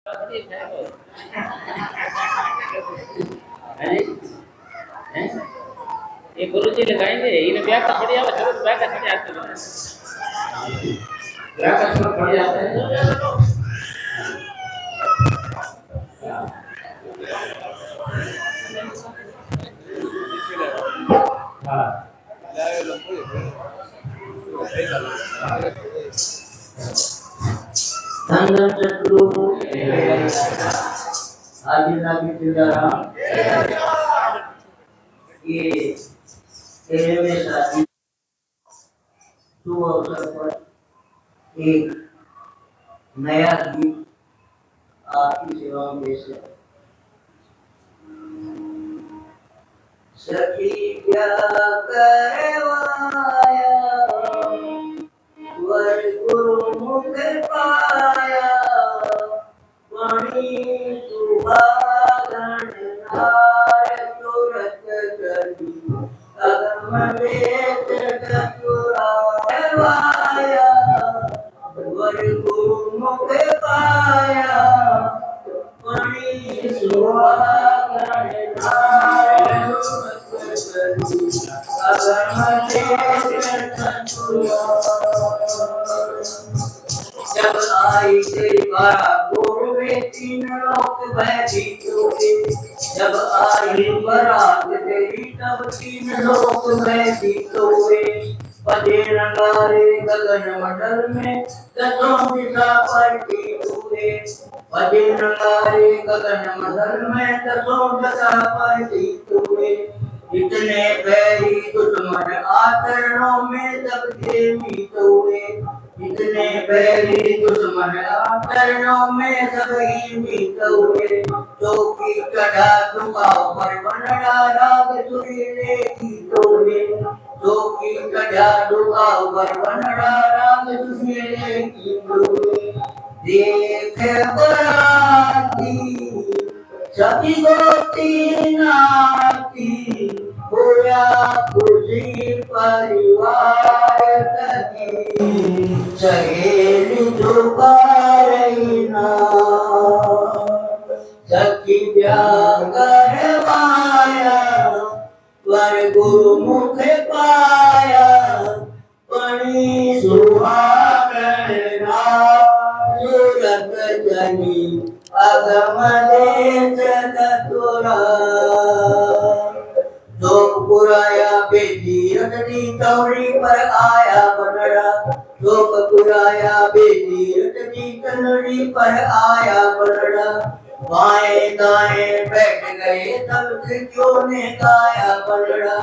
ये गुरुजी लगाएंगे इन ब्याह का बढ़िया सरस ब्याह का बढ़िया आते हैं ब्याह का सब बढ़िया आते हैं हां संगम चक्रू आदि नागी चिंतारा ये तेरे में शादी शुभ अवसर पर एक नया गीत आपकी सेवा में पेश है। सखी क्या करवाया वर गुरुमुख पाया वाणी सुभागण नार तुरत गति अगम वेद चतुराया वर गुरुमुख पाया वाणी सुभागण नार तुरत गति अगम वेद जब आई तेरी बारात गोर में तीन लोक भयभीत हुए जब आई बारात तेरी तब तीन लोक भयभीत हुए बजे नगारे गगन मंडल में दसों दिशा प्रतीत हुए बजे नगारे गगन मंडल में दसों दिशा प्रतीत हुए इतने बैरी दुश्मन आचरणों में सबके मीत हुए इतने बैरी दुश्मन आचरणों में सभी मीत हुए चौकी चढ़ा दुखाओ पर बनड़ा राग सुरीले गीत हुए चौकी चढ़ा दुखाओ पर बनड़ा राग सुरीले गीत हुए देख बराती सभी गोती नाती होया खुशी परिवार सखी सहेली दुबारई ना सखी ब्याह करवाया वर गुरुमुख पाया पणी सुहागण सूरत जनी अगम देश चतुरा पुराया बेटी रटनी तौरी पर आया बनड़ा शोक पुराया बेटी रटनी तौरी पर आया बनड़ा बाएं दाएं बैठ गए सब खिड़कियों ने गाया बनड़ा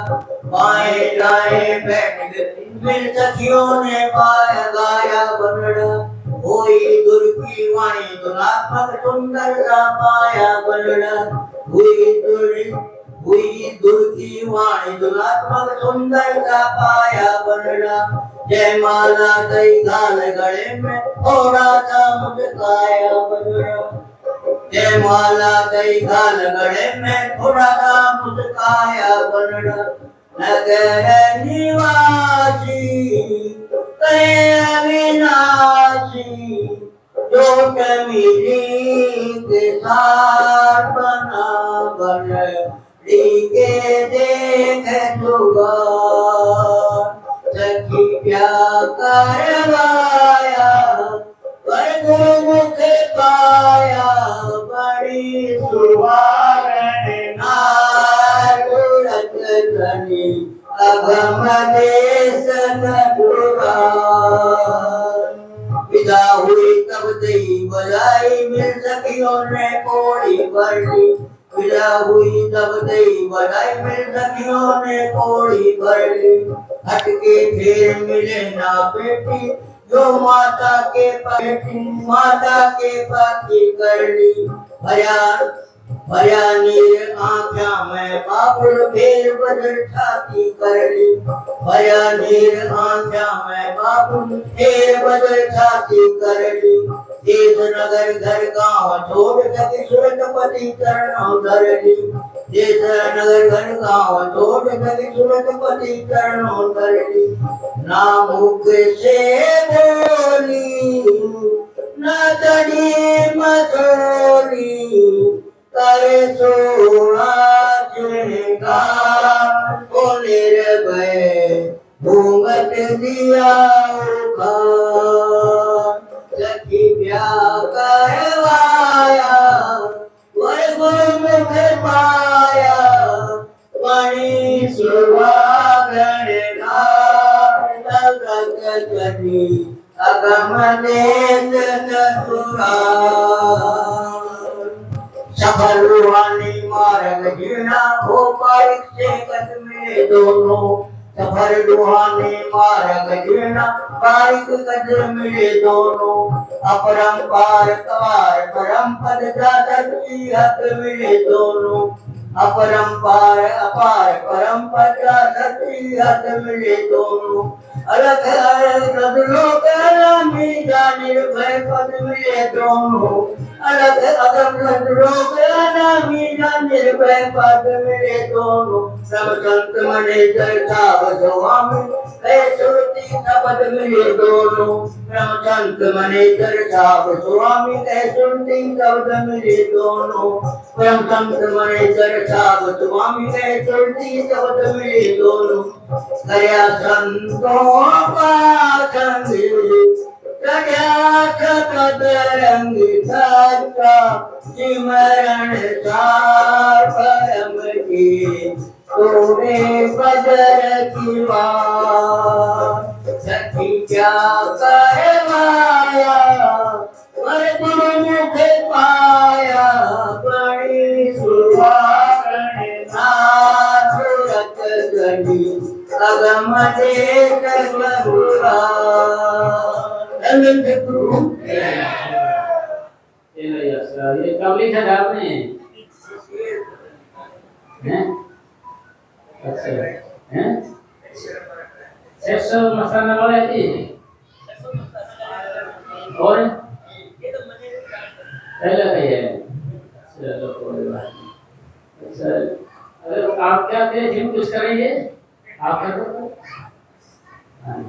बाएं दाएं बैठ गए मिल सखियों ने पाया गाया बनड़ा हुई दुर की वाणी दुनात्मक सुंदर सा पाया बनड़ा हुई दुर की वाणी दुनात्मक सुंदर सा पाया बनड़ा जय माला दई गाल गले में थोड़ा सा मुस्काया बनड़ा जय माला दई गाल गले में थोड़ा सा मुस्काया बनड़ा नगर निवासी अविनाशी जोट मिली के साथ बना बन के देख लूगा सखी क्या करवाया पर गुरुमुख पाया बड़ी सुहागण नार तुरत धनी अगम देश चतुरा विदा हुई तब दई बजाई मिल सखियों ने कोड़ी भरली विदा हुई तब दई बजाई मिल सखियों ने कोड़ी भरली हटके फिर मिले ना बेटी जो माता के पाती कर ली भया नीर आँखा में बाबुल फेर बदल छाती कर ली भया नीर आँखा में बाबुल फेर बदल छाती कर ली देश नगर घर गाँव छोड़ सके सुरतपति चरणों धर ली देश नगर घर गाँव छोड़ सके सुरतपति चरणों धर ली ना मुख से बोली न तड़ी मत रे सोना चिन्हगा ओ निर्भय घूंघट दिया उखाड़ सखी ब्याह करवाया वर गुरुमुख पाया मणि सुहागण करी अगम देश चतुरा सफल रूहानी मार्ग जीना हो परीक्षे कदमे दोनों सफल रूहानी मार्ग जीना बारिक कदर मिले दोनों अपरंपार कवार परम पद जाती हक मिले दोनों अपरंपार अपार परम पद जाती हक मिले दोनों अलग अलग लोक मीजा निर्भय पद मिले दोनों अलग अलग लोक मीजा निर्भय पद मिले दोनों सब संत मने चर्चा स्वामी कह सुरती शब्द मिले दोनों ब्रह्म संत मने चर्चा स्वामी कह सुरती शब्द मिले दोनों ब्रह्म संत मने चर्चा स्वामी कह सुरती शब्द मिले दोनों करया संतों का संग पद रंग सच्चा सिमरण सार परम की तोरे बजर की बात सखी क्या करवाया वर गुरुमुख पाया बड़ी सुहागण नाथ गणी अगम देश बहुरा ये कब लिखा था आपने हैं? अच्छा हैं? 600 मसाला वाले थी और पहले का ये चलो कोई बात नहीं। अच्छा अरे आप क्या थे जिम कुछ करेंगे आप कर दो हाँ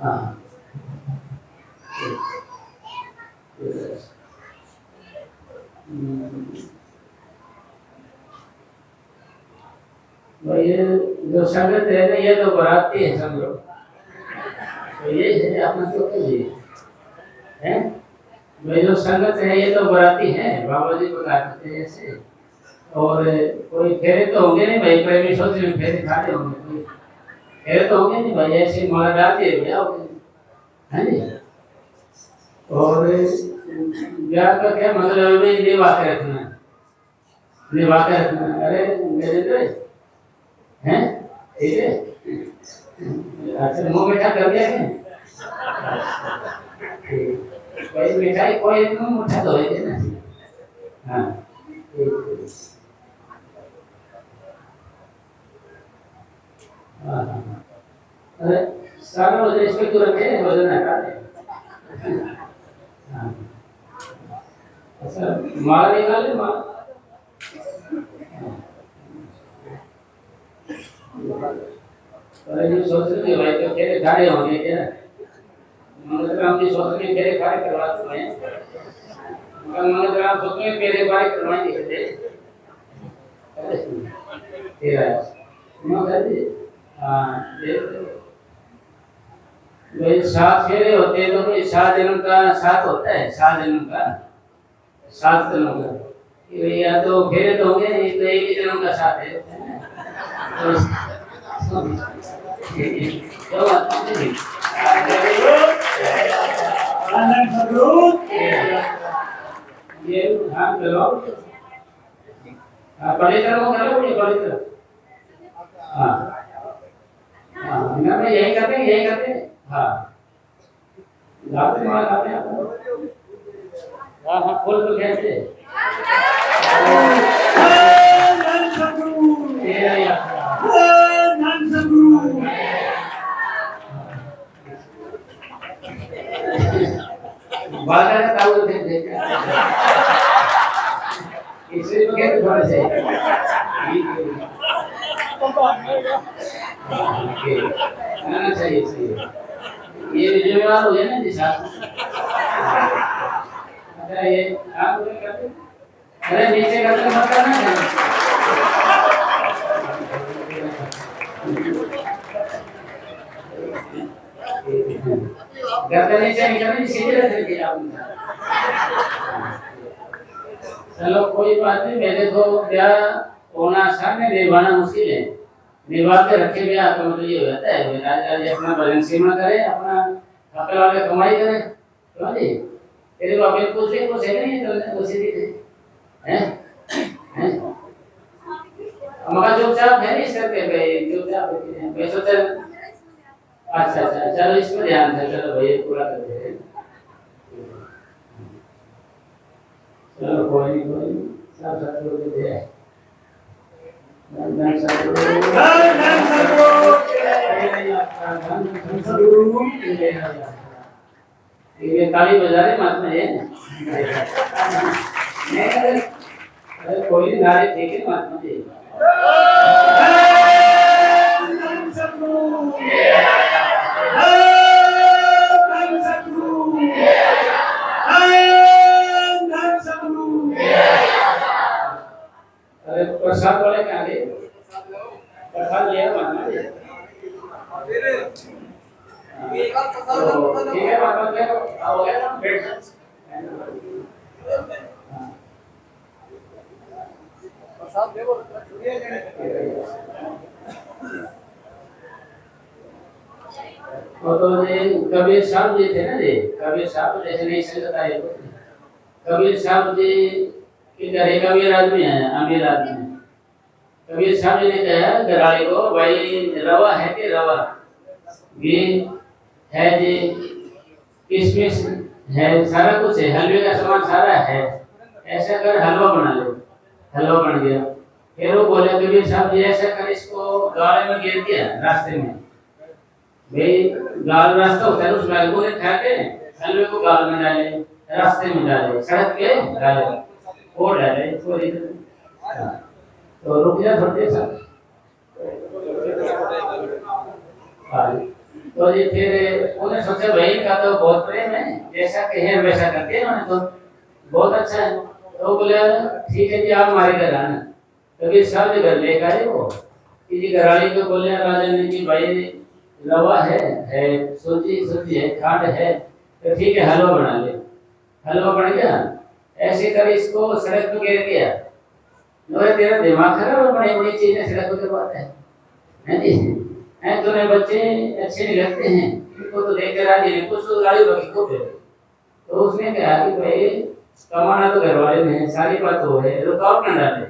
हाँ ये जो संगत है ना ये तो बराती है सब लोग तो ये है अपना तो ये हैं ये जो संगत है ये तो बराती है बाबा जी बताते हैं ऐसे और कोई फेरे तो होंगे नहीं भाई प्रेमी सोच में फेरे खाते होंगे कोई फेरे तो होंगे नहीं भाई ऐसे माला डालते हैं क्या है नहीं और ब्याह का क्या मतलब है निभा के रखना अरे मेरे तो हैं ठीक है अच्छा मुंह मीठा कर दिया है कोई मिठाई कोई मुंह मीठा तो है ना हाँ अरे सारा वजन इसमें क्यों रखे वजन हटा दे अच्छा माला निकाले माला अरे ये सोच रहे भाई तो खेले खारे होंगे क्या मंगलराम जी सोच रहे खेले खारे करवाते हैं मंगलराम सोच रहे मेरे बारे करवाएंगे तेरा मगर हाँ भाई 7 फेरे होते हैं तो भाई 7 जन्म का 7 होता है 7 जन्म का 7 जन्म का या तो फेरे तो होंगे नहीं तो एक ही जन्म का 7 है ये हाँ चलो बड़े तरह कर लो बड़े तरह हाँ हाँ ना मैं यही करते हाँ गाते मार गाते हाँ हाँ खोल तो कैसे बाला का ताऊ तो देखा इसे तो क्या थोड़ा से ना चाहिए सही ये जिम्मेवार हो गया ना जी साहब अच्छा ये आप लोग करते अरे नीचे करके मत करना। गर्दन नीचे निकलनी सीधे रखेंगे आप। चलो कोई बात नहीं, मेरे को क्या होना आसान है, निभाना मुश्किल है। निभा के रखे गया तो मतलब ये हो जाता है राज अपना बैलेंस सीमा करे, अपना अकल वाले कमाई करे। क्यों जी तेरे बाप ने कुछ भी कुछ है नहीं तो उसी दिन है हैं हमारा चुपचाप है नहीं करके गए, चुपचाप है मैं सोचा। अच्छा अच्छा चलो इसमें ध्यान दे, चलो भाई पूरा कर दे। चलो कोई नहीं सब सब हो गए। धन सद्गुरु ये ताली बजा रहे महात्मा ये। अरे कोई नहीं नारे ठीक है महात्मा जी। धन सद्गुरु धन सद्गुरु धन सद्गुरु। अरे प्रसाद वाले क्या ले प्रसाद लिया महात्मा जी। ठीक है बात क्या आओ गया बैठ। प्रसाद देवो तो ये कबीर साहब जी थे ना जी। कबीर साहब जैसे नहीं संगत आए कबीर साहब जी की घरे कबीर आदमी है, अमीर आदमी है। कबीर साहब जी ने कहा घराले को भाई रवा है कि रवा घी है जी, किशमिश है, सारा कुछ है, हलवे का सामान सारा है, ऐसा कर हलवा बना लो। हलवा बन गया। फिर वो बोले कबीर साहब जी ऐसा कर इसको गाले में गिर दिया रास्ते में। भाई गाल रास्ता होता है उस गाल को उठा के हलवे को गाल में डाले, रास्ते में डाले, सड़क पे डाले, वो डाले थोड़ी तो रुक जा थोड़ी सा। तो ये फिर उन्हें सोचा भाई का तो बहुत प्रेम है, जैसा कहे वैसा करते हैं उन्हें तो बहुत अच्छा है। तो बोले ठीक है जी आप हमारे घर आना। कभी साहब जी घर लेकर आए वो किसी घराली को बोले राजा ने कि भाई रवा है सूजी है, खांड है, तो ठीक है हलवा बना ले। हलवा बन गया, ऐसे कर इसको सड़क पे गिर गया। लो तेरा दिमाग खराब है, बड़ी बड़ी चीजें सड़क पे गिरवाता है जी। हैं तो नहीं बच्चे अच्छे नहीं लगते हैं, इनको तो देख कर राजी नहीं, कुछ तो गाड़ी बाकी को दे। तो उसने कहा कि भाई कमाना तो घर वाले में है, सारी बात हो है, रुकावट न डाले।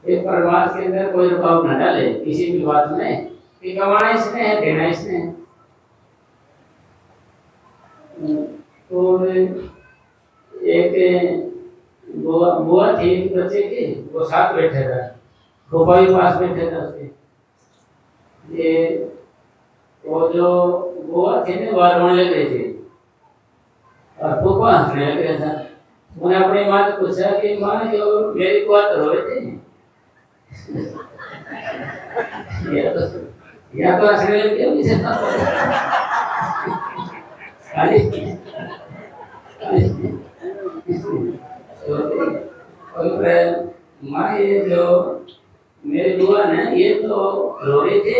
एक परिवार के अंदर कोई रुकावट न डाले किसी भी बात में कि कमाना इसने है, देना इसने है। तो एक बुआ थी एक बच्चे की, वो साथ बैठे था, फूफा भी पास बैठे था उसके। ये वो जो बुआ थी ना वो रोने लग रही थी और फूफा हंसने लग रहा था। उन्हें अपनी माँ से पूछा कि माँ जो मेरी बुआ तो रो रही थी या तो हंसने लग गया माँ ये जो मेरी बुआ ने ये तो रो रही थी,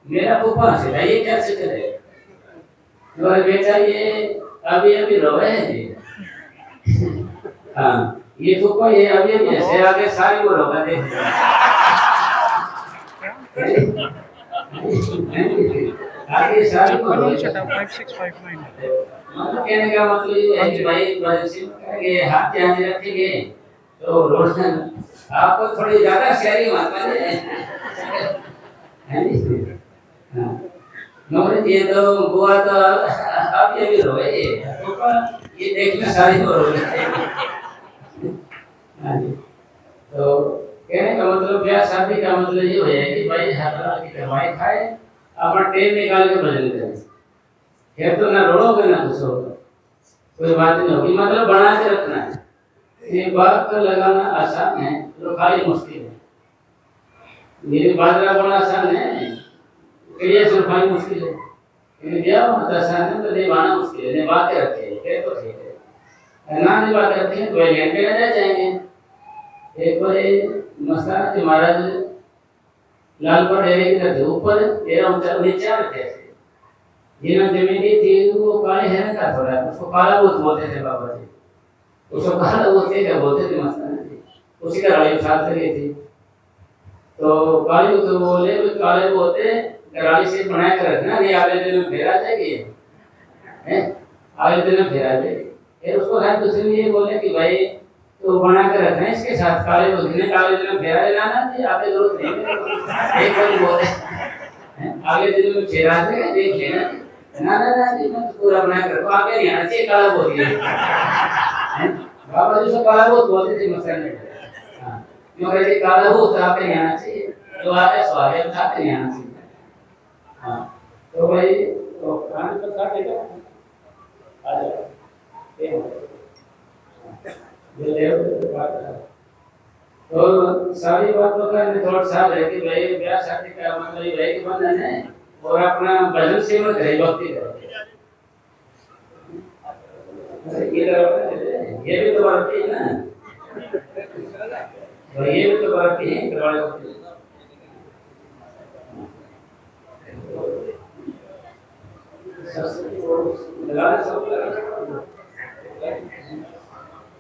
मेरा फूफा हंस रहा, ये कैसे करे? और बेटा ये अभी अभी रो रहे हैं। हाँ ये फूफा ये अभी अभी हंसे, आगे सारी वो रोगा दे। आगे सारी को रोगा। मतलब कहने का मतलब ये है कि भाई बच्चे कहेंगे हाथ ध्यान रखेंगे तो रोशन आपको थोड़ी ज्यादा शहरी मात्रा है नहीं। हाँ नौकरी ये तो बुआ तो अब ये भी रोए ये देखना सारी हो रोए। हाँ जी तो कहने का मतलब ब्याह शादी का मतलब ये है कि भाई हर की कमाई खाए, अपना टेम निकाल के भजन करें, फिर तो ना रोड़ोगे ना कुछ होगा, कोई बात नहीं होगी। मतलब बना के रखना है। ये बात का लगाना आसान है, रुखाई मुश्किल है। मेरी बाजरा बना आसान है, क्रिया सुरखाई मुश्किल है। ब्याह होना आसान है तो निभाना मुश्किल है, निभा के रखे फिर तो ठीक है। ना बात करते हैं तो लेन पे रह जाएंगे। एक बार मसला कि महाराज लालपुर डेरे के ऊपर तेरा ऊंचा नीचे आते थे, जिन्होंने जमीनी थी वो काले हिरन का थोड़ा, उसको काला भूत बोलते थे बाबा जी, उसको काला भूत क्या बोलते थे मसला जी, उसी का राड़ी साथ लगी थी। तो काली भूत बोले काले बोलते कराली से बना कर रखना, नहीं अगले दिन में फिर आ जाएगी है, अगले दिन में फिर आ जाएगी। फिर उसको है दूसरे ने ये बोले कि भाई तो बना कर रखना इसके साथ काले भूत ने काले दिन में फिर आ जाना जी, आपके जरूरत नहीं। एक बार बोले अगले दिन में फिर आ जाएगा, देख लेना ना ना ना जी, मैं तो पूरा बना कर रखूं, आगे नहीं आना चाहिए काला भूत है। बाबा जी से काला भूत बोलते थे मसला में, हाँ मगर ये काला भूत आपके नहीं आना चाहिए, जो आते स्वागत है आपके नहीं आना चाहिए। हाँ तो भाई तो कान पर साथ लेकर आ जाओ, ये ले बात है। तो सारी बातों का थोड़ा सा है कि भाई ब्याह शादी का मतलब ये है कि बंधन है और अपना भजन सेवन करे, भक्ति करे। ये भी तो भक्ति है ना, तो ये भी तो भक्ति है करवाने को।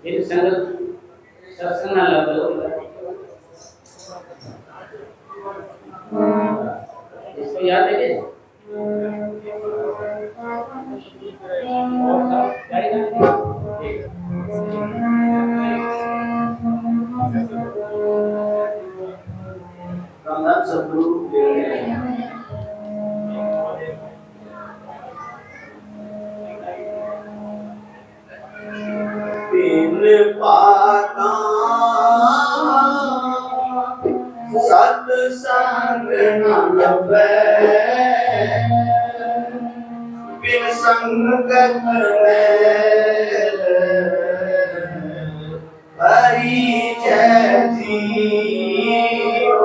ये संगत सत्संग ना लगो, इसको याद है क्या? रामनाथ सतगुरु बिन पाता सत्संग न लभै, बिन संगत में परिचय जियो।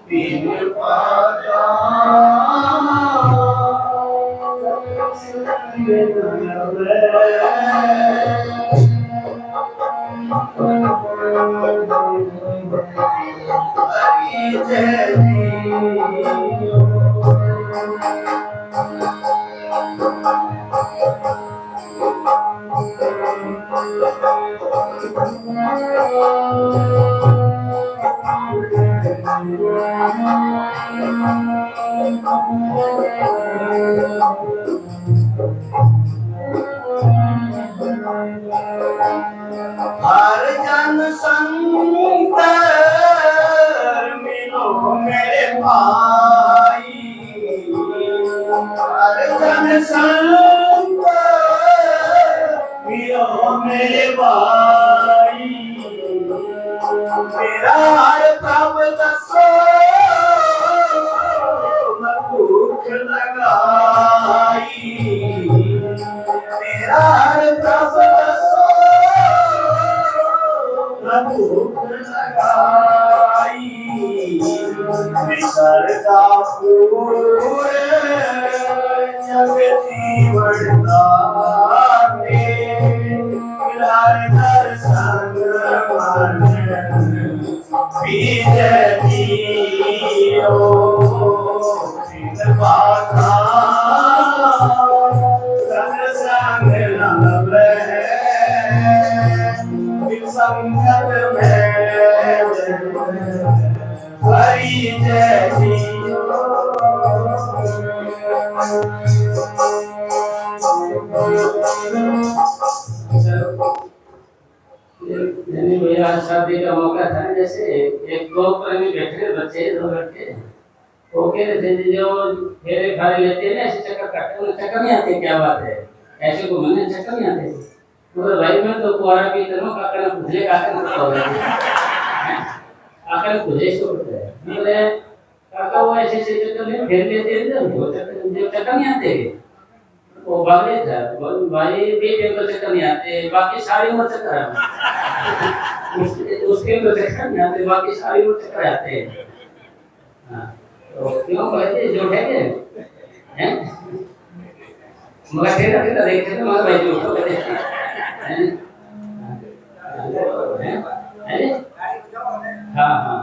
बिन पाता सत्संग न लभै, परिचय जियो। हर जन संत मिलो मेरे भाई, हर जन संत मिलो मेरे भाई, मेरा हर प्रभ दसो मैं भूख लगाई, मेरा हर प्रभ दसो मैं भूख लगाई। विसरदा पूरे जग जीवन दाते, हर दर्शन मन बीज जियो। बिन पाता सत्संग न लभै, बिन संगत में परिचय जियो। यानी भैया शादी का मौका था, जैसे एक दो प्रेमी बैठे बच्चे दो लड़के, वो कह रहे थे जो फेरे फारे लेते हैं ना ऐसे चक्कर काटते, उन्हें चक्कर नहीं आते, क्या बात है ऐसे को मैंने चक्कर नहीं आते। तो भाई मैं तो कुआरा भी करूँ, काका ने पूछ ले, काका ने तो काका ने पूछे इसको पूछा है, बोले काका वो ऐसे ऐसे चक्कर ले फेर लेते हैं जो चक्कर नहीं आते, वो भागे था भाई बेटे को चक्कर नहीं आते, बाकी सारे को चक्कर आते, उसके को चक्कर नहीं आते, बाकी सारे को चक्कर आते हैं। हाँ तो क्यों कहते जो है हैं मगर तेरा तेरा देखते तो मगर भाई जो तो कहते हैं हाँ हाँ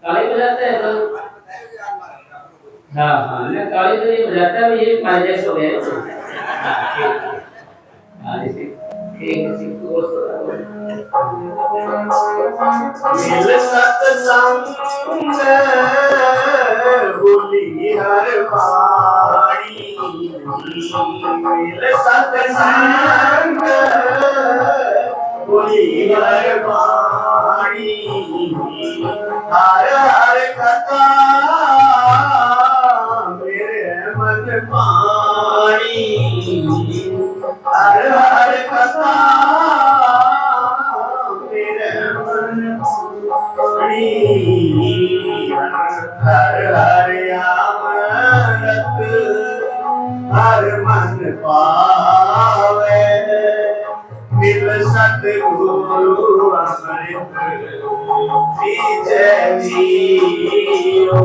ताली बजाते हैं तो हाँ हाँ मैं ताली तो नहीं बजाता ये मारे जैसे हो गए हाँ ठीक है ठीक मिल सत्संग भूली हर वाणी मिल सत्संग भूली हर वाणी हर हर कथा मेरे मन पानी हर हर कथा मेरे मन पानी हर हर अमृत हर मन पावे मिल सतगुरु अमृत जय जियो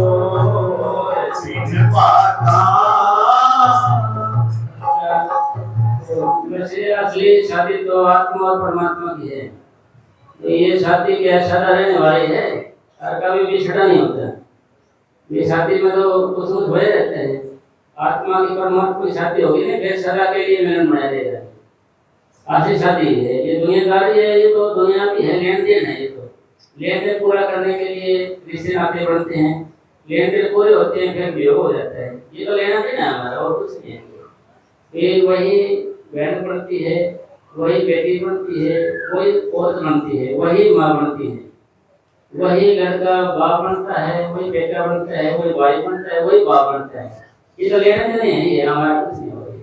बिन पाता वैसे असली शादी तो आत्मा और परमात्मा की है। तो ये शादी के सादा रहने वाली है और कभी भी छड़ा नहीं होता। ये शादी में तो कुछ कुछ भय रहते हैं। आत्मा की परमात्मा की शादी होगी ना फिर सदा के लिए मिलन बनाया जाएगा। ऐसी शादी है ये दुनियादारी है। ये तो दुनिया की है लेन देन है। ये तो लेन देन पूरा करने के लिए रिश्ते नाते बनते हैं। लेन देन पूरे होते हैं फिर वियोग हो जाता है। ये तो लेना देना है हमारा और कुछ नहीं है। ये वही बहन बनती है वही बेटी बनती है वही औरत बनती है वही माँ बनती है वही लड़का बाप बनता है वही बेटा बनता है वही भाई बनता है वही बाप बनता है। ये तो लेना देना है ये हमारा कुछ नहीं हो रही।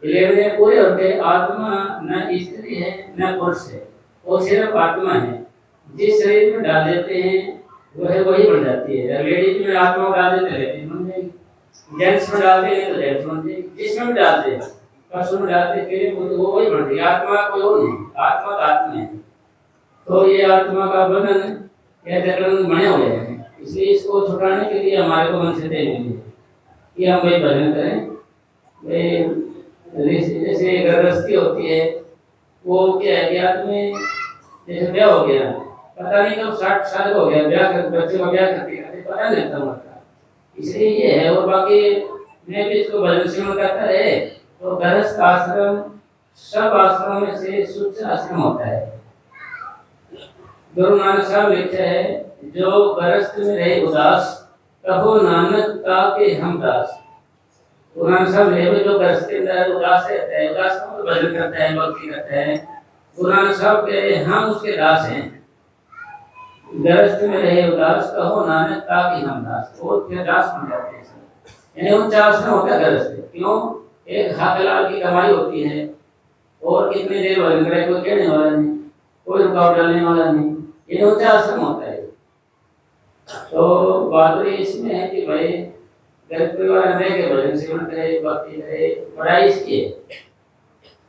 ये लेने देने पूरे होते आत्मा न स्त्री है न पुरुष है वो सिर्फ आत्मा है। जिस शरीर में डाल देते हैं वह वही बन जाती है। लेडीज में आत्मा डाल देते लेडीज बन जाएगी। जेंट्स में डालते हैं तो जेंट्स बन जाएगी। जिसमें भी डालते हैं पशु में डालते फिर वो वही बन रही है। आत्मा कोई और नहीं आत्मा तो आत्मा है। तो ये आत्मा का बंधन या जकड़न बने हुए हैं। इसलिए इसको छुड़ाने के लिए हमारे को मन से दे मिली है कि हम वही भजन करें। जैसे गृहस्थी होती है वो क्या है कि आदमी जैसे ब्याह हो गया पता नहीं कब 60 साल हो गया ब्याह कर बच्चे का ब्याह करते करते पता नहीं लगता मतलब। इसलिए ये है। और बाकी मैं भी इसको भजन सेवन करता रहे तो गृहस्थ आश्रम सब आश्रमों में से शुद्ध आश्रम होता है। गुरु नानक साहब लिखते हैं जो गृहस्थ में रहे उदास कहो नानक ताके हम दास। गुरु नानक साहब ले जो गृहस्थ के अंदर उदास रहता है उदास को भजन करता है भक्ति करता है। गुरु नानक साहब कहे हम उसके दास हैं। गृहस्थ में रहे उदास कहो नानक ताके हम दास। वो फिर दास बन जाते हैं। यानी उन चार आश्रम होता है गृहस्थ। क्यों एक हाथ लाल की कमाई होती है और कितनी देर भजन करे कोई कहने वाला नहीं कोई रुकावट डालने वाला नहीं। ये ऊंचा आश्रम होता है। तो बहादुरी इसमें है कि भाई घर परिवार में रह के भजन सेवन करे भक्ति करे पढ़ाई इसकी है।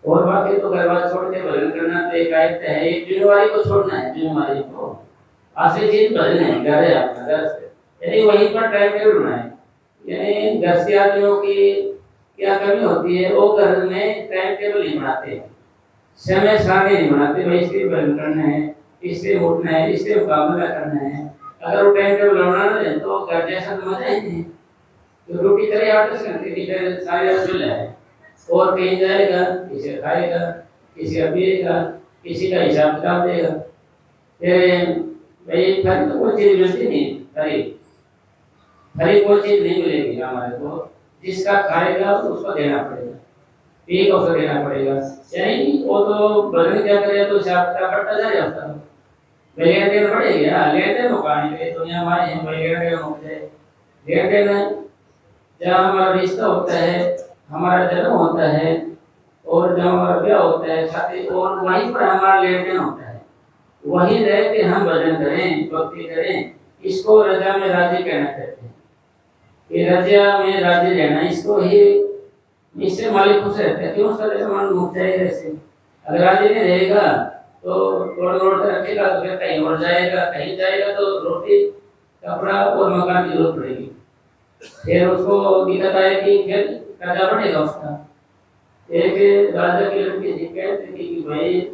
और बाकी तो घर बार छोड़ के भजन करना तो एक आयत है। एक जिम्मेवारी को छोड़ना है। जिम्मेवारी को असली चीज भजन है। घर है अपना घर से यानी वहीं पर टाइम टेबल बनाए। यानी घर से आदमियों की क्या कमी होती है वो घर में टाइम टेबल नहीं बनाते समय सारणी नहीं बनाते। भाई इसके भजन करना है इससे उठना है इससे मुकाबला करना है। अगर वो टाइम टेबल बनाना है तो घर जैसा तो मजा ही नहीं। तो रोटी करे 8 घंटे की सारे चूल्हा है और कहीं जाएगा किसी खाएगा किसी का पिएगा किसी का हिसाब किताब देगा। फिर भाई फल तो कोई चीज मिलती नहीं। फल कोई चीज नहीं मिलेगी हमारे को। जिसका खाएगा उसको देना पड़ेगा पिएगा उसको देना पड़ेगा। यानी वो तो भजन क्या करे तो हिसाब किताब बढ़ता जाएगा। लेन देन बढ़ेगा लेन देन मुकाने के दुनिया हमारी है। भाई लेन देन होते हैं लेन देन जहाँ हमारा रिश्ता होता है हमारा जन्म होता है और जहाँ हमारा ब्याह होता है शादी और वहीं पर हमारा लेन देन होता है। वहीं रह के हम भजन करें भक्ति करें। इसको रजा में राजी कहना कहते हैं। ये रजा में राजी रहना इसको ही इससे मालिक खुश रहता है। क्यों उसका मन मुक्त है। ऐसे अगर राजी नहीं रहेगा तो थोड़ा रोड रखेगा तो फिर कहीं और जाएगा कहीं जाएगा तो रोटी कपड़ा और मकान की जरूरत पड़ेगी। फिर उसको दिक्कत आई कि फिर कर्जा बढ़ेगा उसका। एक राजा की लड़की थी, कहते थे कि भाई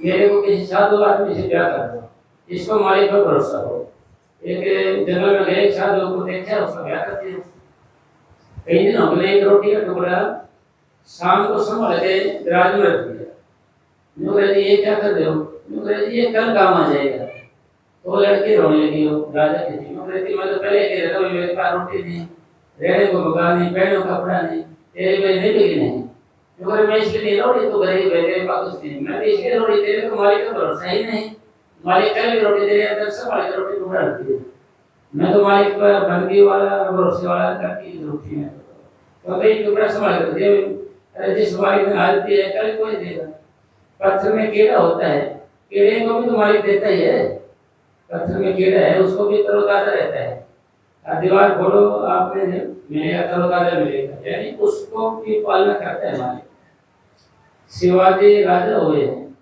मेरे को किसी साधु आदमी से ब्याह कर दो, जिसको मालिक पर भरोसा हो। एक जंगल में गए, साधु को देखा, उसका ब्याह कर दिया। कई दिन हो गए, एक रोटी का टुकड़ा शाम को संभाल के दराज में रख दिया। यूँ ये क्या कर रहे हो? यूँ ये कल काम आ जाएगा। तो लड़की रोने लगी, वो राजा की थी। मैं तो पहले कह रहा था मेरे पास रोटी नहीं, रहने को मकान नहीं, पहनने को कपड़ा नहीं, तेरे में नहीं बिकी नहीं। मगर मैं इसलिए नहीं रोटी, तो गरीब है, तेरे पास कुछ नहीं। मैं भी इसलिए रोटी, तेरे को मालिक का भरोसा ही नहीं। मालिक कल भी रोटी तेरे अंदर संभाल के रोटी टुकड़ा रख दिया। मैं तो मालिक पर बंदी वाला, भरोसे वाला करके रोटी है, तो भाई टुकड़ा संभाल कर दिया। अरे जिस मालिक ने आज दिया है, कल कोई देगा। पत्थर में कीड़ा होता है, कीड़े को भी तो मालिक देता ही है। पत्थर में कीड़ा है, उसको भी तरोताजा रहता है। दीवार खोलो, आपने मिलेगा, तरोताजा मिलेगा, यानी उसको भी पालना करता है मालिक। शिवाजी राजा हुए हैं,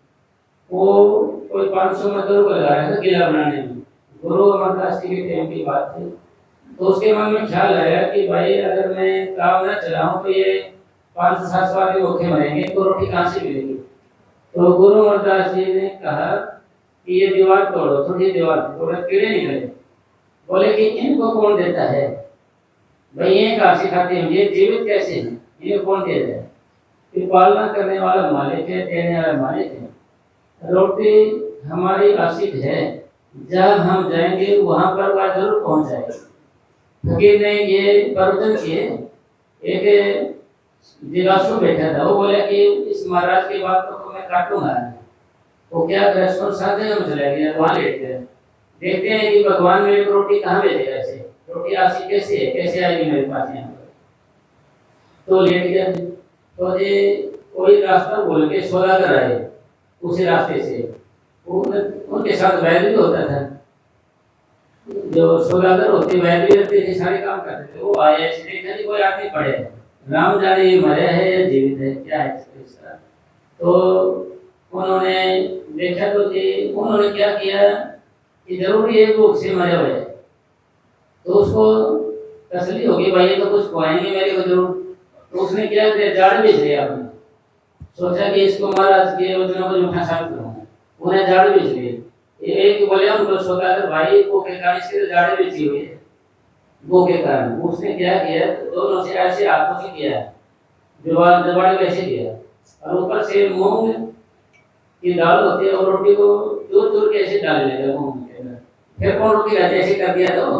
वो कोई 500 मजदूरों को लगा रहा था किला बनाने में। गुरु अमरदास जी के टाइम की बात थी। तो उसके मन में ख्याल आया कि भाई अगर मैं काम न चलाऊं तो ये 500-700 आदमी भूखे मरेंगे, तो रोटी कहाँ से मिलेगी। तो गुरु अमरदास जी ने कहा कि ये दीवार तोड़ो, थोड़ी दीवार तोड़ो, कीड़े निकले। बोले कि इनको कौन देता है भाई, ये कहाँ से खाते हैं, ये जीवित कैसे हैं, ये कौन दे रहा है। कि पालना करने वाला मालिक है, देने वाला मालिक है। रोटी हमारी आशिक है, जहाँ हम जाएंगे वहां पर वह जरूर पहुंच जाएगी। फकीर ने ये प्रवचन किए। एक जिज्ञासु बैठा था, वो बोला कि इस महाराज की बात को मैं काटूंगा। वो क्या रेस्टोरेंट साथ में चला गया, वहां लेट गया। देखते हैं कि भगवान मेरे को रोटी कहाँ भेजेगा, ऐसे रोटी आशिक कैसे है, कैसे आएगी मेरे पास यहाँ पर। तो लेट गया। तो ये कोई रास्ता बोल के सौदागर आए उसी रास्ते से। उनके साथ वैद भी होता था, जो सौदागर होते वैद भी रहते थे, सारे काम करते थे। वो आए, ऐसे देखा कि कोई आदमी पड़े है, राम जाने ये मरे है या जीवित है, क्या है इसका। तो उन्होंने देखा तो जी उन्होंने क्या किया कि जरूर ये भूख से मरे हुए है। तो उसको तसल्ली होगी, भाई ये तो कुछ खुआएंगे मेरे को जरूर। तो उसने क्या किया, झाड़ बेच लिया। आपने सोचा कि इसको महाराज के वचनों को झूठा साबित करूंगा, उन्हें झाड़ बेच लिए। एक बोले उनको सौदागर भाई वो के कारण इसके झाड़ बेची हुई है, वो के कारण। उसने क्या किया, दोनों से ऐसे हाथों से किया, जबाड़ी वैसे किया, और ऊपर से मूंग की दाल होती है और रोटी को चूर चूर के ऐसे डालने लगा मूंग के अंदर। फिर कौन रोटी खाते, ऐसे कर दिया तो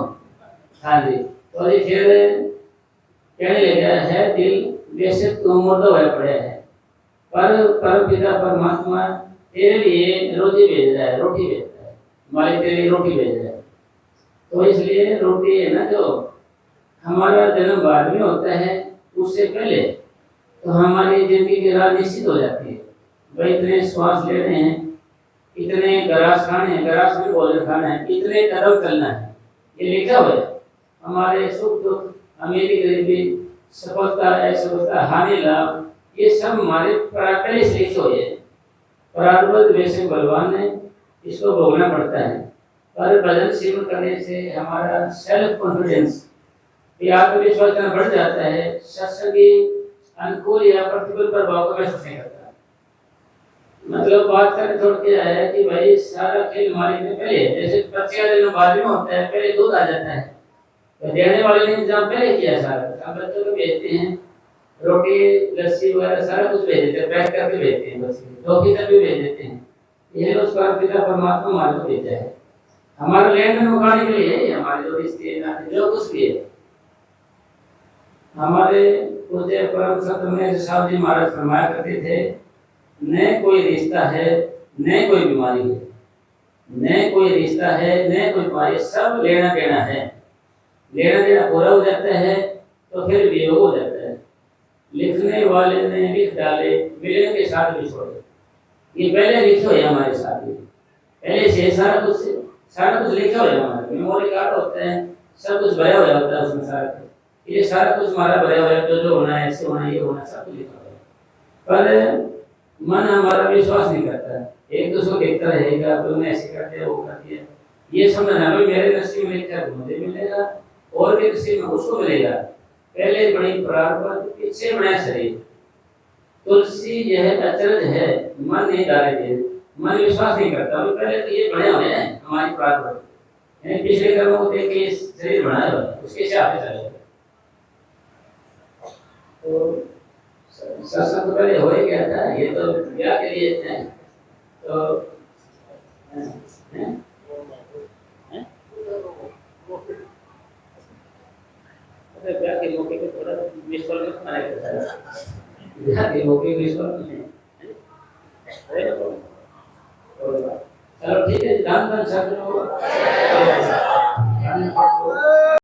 हाँ जी। तो जी फिर कहने लगा है दिल बेशक तुम मुर्दा हुआ पड़े है, पर परम पिता परमात्मा तेरे लिए रोटी भेज रहा है, रोटी भेज रहा है, मालिक तेरे लिए रोटी भेज रहा है। तो इसलिए रोटी है ना, जो हमारा जन्म बाद में होता है उससे पहले तो हमारी जिंदगी की राह निश्चित हो जाती है। भाई इतने श्वास लेने हैं, इतने ग्रास खाने हैं, ग्रास में भोजन खाना है, इतने कदम चलना है, ये लिखा हुआ है। हमारे सुख दुख, अमीरी गरीबी, सफलता असफलता, हानि लाभ, ये सब हमारे पहले से लिखे हुए हैं। प्रारब्ध वैसे बलवान है, इसको भोगना पड़ता है। पर भजन सेवन करने से हमारा सेल्फ कॉन्फिडेंस, ये आत्मविश्वास बढ़ जाता है। सत्संगी अनुकूल या प्रतिकूल प्रभाव को महसूस नहीं करता। मतलब बात करने छोड़ के आया कि भाई सारा खेल मालिक ने पहले, जैसे बच्चे का जन्म बाद में होता है, पहले दूध आ जाता है, तो देने वाले ने इंतजाम पहले किया सारा। अब बच्चों को भेजते हैं रोटी लस्सी वगैरह सारा कुछ भेज देते हैं, पैक करके भेजते हैं, बस धोखे तक भी भेज देते हैं। ये उसका पिता परमात्मा हमारे को भेजा है, हमारा लेन देन मुकाने के लिए, हमारे जो रिश्ते नाते जो कुछ भी है। हमारे पूज्य परम संत में साहब जी महाराज फरमाया करते थे, न कोई रिश्ता है न कोई बीमारी है, न कोई रिश्ता है न कोई बीमारी, सब लेना देना है। लेना देना पूरा हो जाता है तो फिर वियोग हो जाता है। लिखने वाले ने लिख डाले, मिलने के साथ भी छोड़े। ये पहले लिखे हुए हमारे साथ में, पहले से सारा कुछ लिखा हुआ है। हमारे मेमोरी कार्ड होते हैं, सब कुछ भरा हुआ होता है उसमें सारा कुछ। ये सारा कुछ हमारा भरा हुआ है, जो होना है, ऐसे होना, ये होना, सब कुछ लिखा हुआ है। पर मन हमारा विश्वास नहीं करता है, एक दूसरे को देखता रहेगा, तुमने ऐसे कर दिया, वो कर दिया। ये समझना भाई मेरे नसीब में लिखा है मुझे मिलेगा, और भी किसी में उसको मिलेगा। पहले बड़ी प्रारब्ध पीछे बने शरीर। तुलसी यह अचरज है, मन नहीं डाले, मन विश्वास नहीं करता। तो पहले तो ये बने हुए हैं हमारी प्रारब्ध, यानी पिछले कर्मों को देख के शरीर बनाया हुआ है, उसके हिसाब से चलेगा। तो सत्संग तो पहले हो ही गया था, ये तो ब्याह के लिए है। तो ब्याह के मौके पे थोड़ा मिस कॉल मत मारा करता, ब्याह के मौके मिस कॉल नहीं है। चलो ठीक है, दान सब लोग